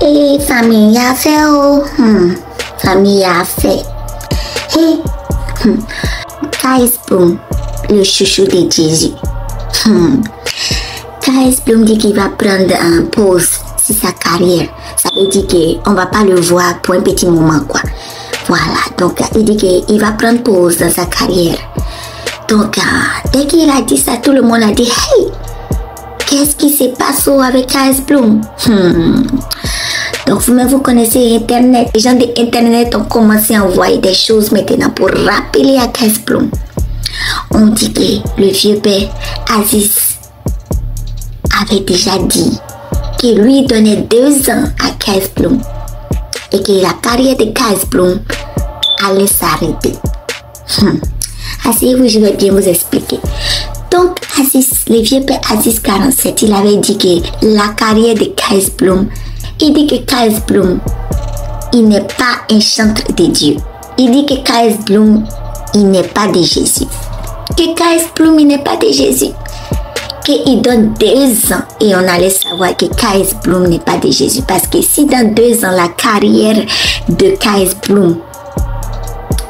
Hey, famille a fait, oh. Famille a fait. Hey, Kais Bloom, le chouchou de Jésus. Kais Bloom dit qu'il va prendre un pause sur sa carrière. Ça veut dire qu'on ne va pas le voir pour un petit moment, quoi. Voilà, donc il dit qu'il va prendre pause dans sa carrière. Donc, dès qu'il a dit ça, tout le monde a dit, hey, qu'est-ce qui se passe avec Kais Bloom? Donc, vous-même, vous connaissez Internet. Les gens d'Internet ont commencé à envoyer des choses maintenant pour rappeler à Kais Bloom. On dit que le vieux père Aziz avait déjà dit qu'il lui donnait 2 ans à Kais Bloom et que la carrière de Kais Bloom allait s'arrêter. Asseyez-vous, je vais bien vous expliquer. Donc, Aziz, le vieux père Aziz 47, il avait dit que la carrière de Kais Bloom, il dit que Kais Bloom, il n'est pas un chantre de Dieu. Il dit que Kais Bloom, il n'est pas de Jésus. Que Kais Bloom, il n'est pas de Jésus. Qu'il donne 2 ans et on allait savoir que Kais Bloom n'est pas de Jésus. Parce que si dans 2 ans, la carrière de Kais Bloom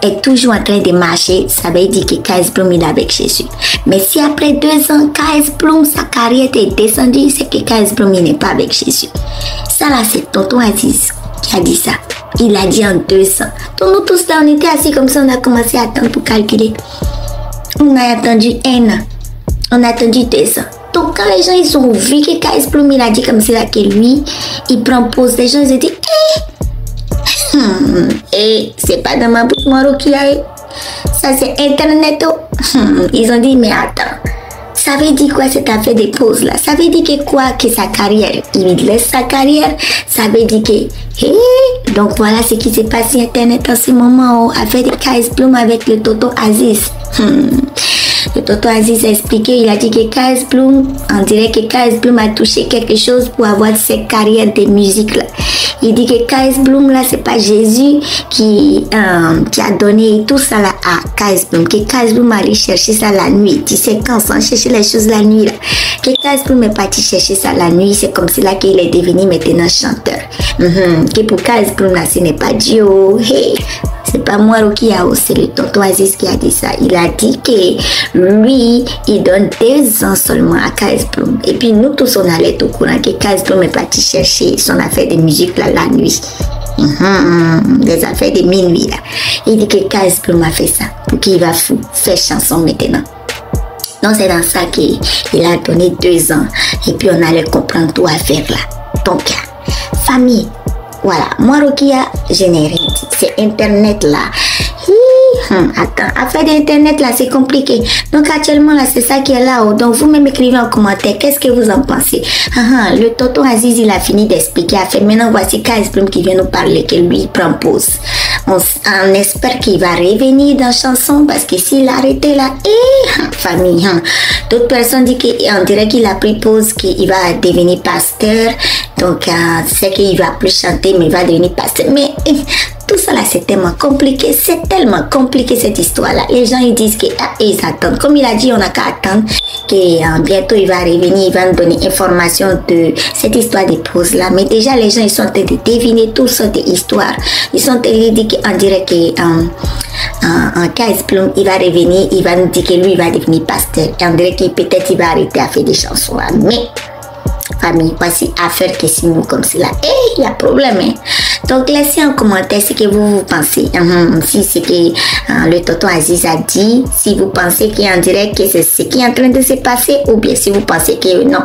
est toujours en train de marcher, ça veut dire que Kais Bloom est avec Jésus. Mais si après 2 ans, Kais Bloom, sa carrière est descendue, c'est que Kais Bloom n'est pas avec Jésus. Ça là, c'est tonton Aziz qui a dit ça. Il a dit en 2 ans. Donc nous tous là, on était assis comme ça, on a commencé à attendre pour calculer. On a attendu 1 an. On a attendu 2 ans. Donc quand les gens ils ont vu que Kais Bloom il a dit comme ça que lui, il prend pause, les gens ils ont dit c'est pas dans ma bouche Moro qui a eu. Ça c'est Internet. Ils ont dit mais attends, ça veut dire quoi cette affaire de pause là? Ça veut dire que quoi? Que sa carrière, il laisse sa carrière. Ça veut dire que donc voilà ce qui s'est passé sur Internet en ce moment. Affaire de Kais Bloom avec le tonton Aziz. Le tonton Aziz a expliqué, il a dit que Kais Bloom, on dirait que Kais Bloom a touché quelque chose pour avoir cette carrière de musique là. Il dit que Kais Bloom là, c'est pas Jésus qui a donné tout ça là à Kais Bloom. Que Kais Bloom allait chercher ça la nuit. Tu sais quand on chercher les choses la nuit là. Que Kais Bloom est parti chercher ça la nuit, c'est comme cela qu'il est devenu maintenant chanteur. Que pour Kais Bloom là, ce n'est pas Dieu. Hey. C'est pas moi qui a c'est le tonton Aziz qui a dit ça. Il a dit que lui, il donne 2 ans seulement à Kais Bloom. Et puis nous tous, on allait au courant que Kais Bloom est parti chercher son affaire de musique là, la nuit. Des affaires de minuit là. Il dit que Kais Bloom a fait ça pour qu'il va faire chanson maintenant. Donc c'est dans ça qu'il a donné 2 ans. Et puis on allait comprendre tout affaire là. Donc, famille. Voilà, moi Rokia, je n'ai rien dit. C'est Internet là. Attends, affaire d'Internet là, c'est compliqué. Donc actuellement là, c'est ça qui est là. Donc vous-même écrivez en commentaire, qu'est-ce que vous en pensez? Le tonton Aziz, il a fini d'expliquer. Maintenant, voici Kais Bloom qui vient nous parler, que lui, il prend pause. On espère qu'il va revenir dans la chanson parce que s'il a arrêté là, famille, d'autres personnes disent qu'on dirait qu'il a pris pause, qu'il va devenir pasteur. Donc, c'est qu'il va plus chanter, mais il va devenir pasteur. Mais tout ça là, c'est tellement compliqué. C'est tellement compliqué cette histoire-là. Les gens, ils disent qu'ils attendent. Comme il a dit, on n'a qu'à attendre que bientôt il va revenir, il va nous donner information de cette histoire de pause-là. Mais déjà, les gens, ils sont en train de deviner toutes sortes d'histoires. Ils sont en train de dire qu'on dirait que Kais Bloom, il va revenir, il va nous dire que lui, il va devenir pasteur. Et on dirait qu'il peut-être il va arrêter à faire des chansons là. Mais famille, voici affaire que si nous comme cela. Il y a problème. Donc laissez en commentaire ce que vous pensez. Si c'est que le tonton Aziz a dit, si vous pensez qu'on dirait que c'est ce qui est en train de se passer, ou bien si vous pensez que non,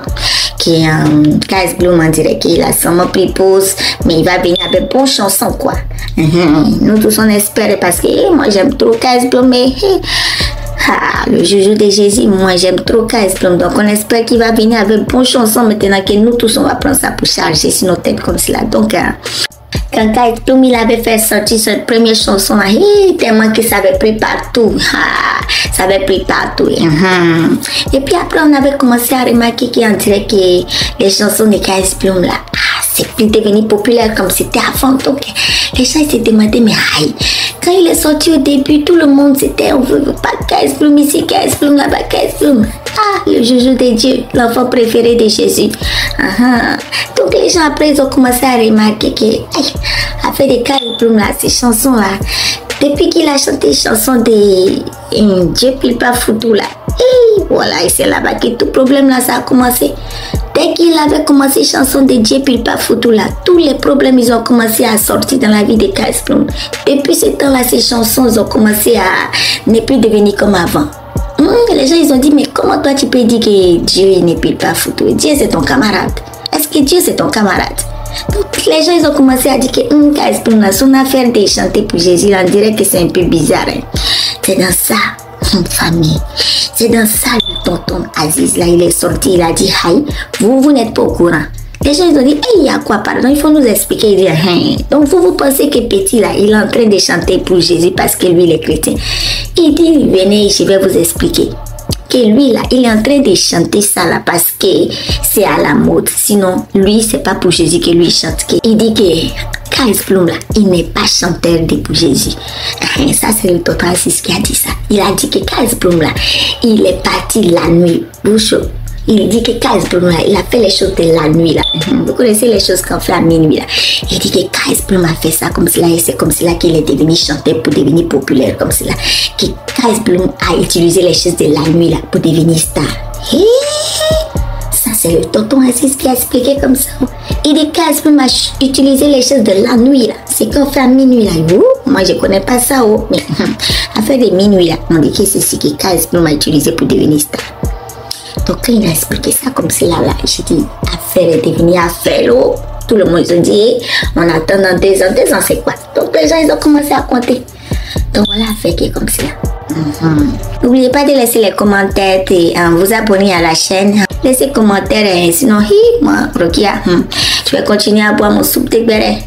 que Kais Bloom on dirait qu'il a seulement pris pause, mais il va venir avec bonne chanson quoi. Nous tous on espère parce que moi j'aime trop Kais Bloom, mais le joujou de Jésus, moi j'aime trop Kais Bloom, donc on espère qu'il va venir avec bonne chanson maintenant que nous tous on va prendre ça pour charger sur nos têtes comme cela. Donc quand Kais Bloom il avait fait sortir cette première chanson là, tellement que ça avait pris partout, ça avait pris partout. Et puis après on avait commencé à remarquer qu'on dirait que les chansons de Kais Bloom là, c'est plus devenu populaire comme c'était avant. Donc les gens se demandaient mais Quand il est sorti au début, tout le monde c'était on veut pas Kais Bloom ici, Kais Bloom là-bas, Kais Bloom. Ah, le joujou de Dieu, l'enfant préféré de Jésus. Donc les gens après ils ont commencé à remarquer que a fait des Kais Bloom là, ces chansons là. Depuis qu'il a chanté les chansons de Dieu pile pas foutu là. Et voilà, et c'est là-bas que tout problème là ça a commencé. Dès qu'il avait commencé les chansons de Dieu pile pas foutu là, tous les problèmes ils ont commencé à sortir dans la vie de Kais Bloom. Depuis ce temps-là, ces chansons ils ont commencé à ne plus devenir comme avant. Les gens ils ont dit mais comment toi tu peux dire que Dieu il n'est pas foutu? Dieu c'est ton camarade. Est-ce que Dieu c'est ton camarade? Donc les gens ils ont commencé à dire que Kais Bloom son affaire de chanter pour Jésus, on dirait que c'est un peu bizarre. C'est dans ça, famille. C'est dans ça le tonton Aziz là il est sorti, il a dit hey, vous n'êtes pas au courant. Les gens ils ont dit hey, il y a quoi pardon, il faut nous expliquer. Il dit hey. Donc vous pensez que petit là il est en train de chanter pour Jésus parce que lui il est chrétien. Il dit venez je vais vous expliquer que lui là il est en train de chanter ça là parce que c'est à la mode, sinon lui c'est pas pour Jésus que lui chante. Il dit que Kais Bloom là il n'est pas chanteur de pour Jésus. Ça c'est le tonton Aziz qui a dit ça. Il a dit que Kais Bloom là il est parti la nuit bouche. Il dit que Kais Bloom là, il a fait les choses de la nuit là. Vous connaissez les choses qu'on fait à minuit là. Il dit que Kais Bloom a fait ça comme cela et c'est comme cela qu'il est devenu chanteur pour devenir populaire comme cela. Que Kais Bloom a utilisé les choses de la nuit là pour devenir star. Ça c'est le tonton Aziz qui a expliqué comme ça. Il dit que Kais Bloom a utilisé les choses de la nuit là. C'est qu'on fait à minuit là. Moi je connais pas ça mais affaire de minuit là. On dit que c'est ce que Kais Bloom a utilisé pour devenir star. Donc quand il a expliqué ça comme cela là, j'ai dit affaire est devenue affaire. Tout le monde se dit on attend dans 2 ans c'est quoi? Donc les gens ils ont commencé à compter. Donc voilà affaire qui est comme cela. N'oubliez pas de laisser les commentaires et vous abonner à la chaîne. Laissez commentaires sinon moi Rokia je vais continuer à boire mon soupe de béret.